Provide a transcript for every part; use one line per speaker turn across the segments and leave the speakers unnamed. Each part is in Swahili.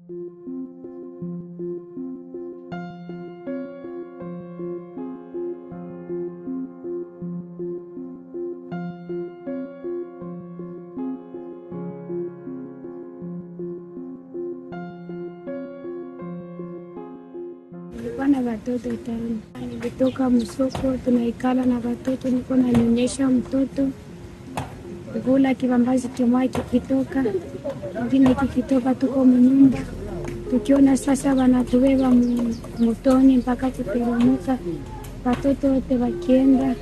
Nilikuwa na watoto 5. Nilitoka msoko, tunaikala na watoto, niko nanyonyesha mtoto. Kula kibambazi kimoja kikitoka, kingine kikitoka, tuko mnyumba. Tukiona sasa wanatubeba mtoni mpaka kuteremka. Watoto wote wakienda,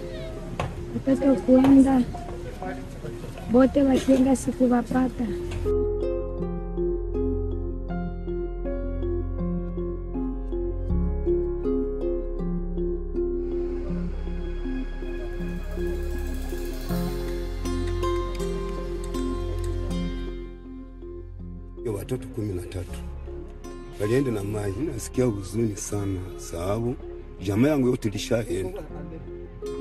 watoto kuenda, bote wakienda sikubapata.
Watoto 13 walienda na maji. Nasikia huzuni sana, sababu jamaa yangu yote ilishaenda.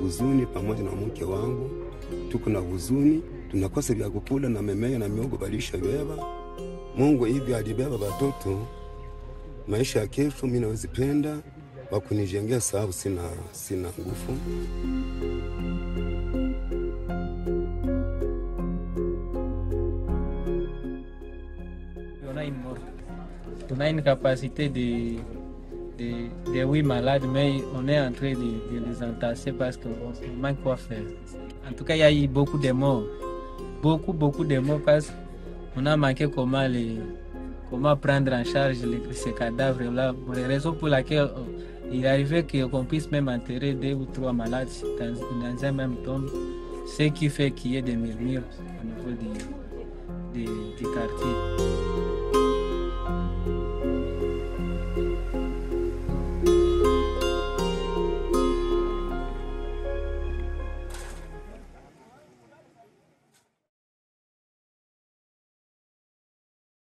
Huzuni pamoja na mke wangu, tuko na huzuni, tunakosa vya kukula na memea na miogo balishabeba. Mungu hivi alibeba watoto, maisha ya kesho mimi naweza penda wakunijengea, sababu sina nguvu.
On a une capacité de 8 malades, mais on est en train de les entasser parce qu'on manque quoi faire. En tout cas, il y a eu beaucoup de morts. Beaucoup de morts parce qu'on a manqué comment prendre en charge ces cadavres-là. Pour les raisons pour lesquelles il arrivait qu'on puisse même enterrer 2 ou 3 malades dans un même tombe, ce qui fait qu'il y ait des murmures au niveau du quartier.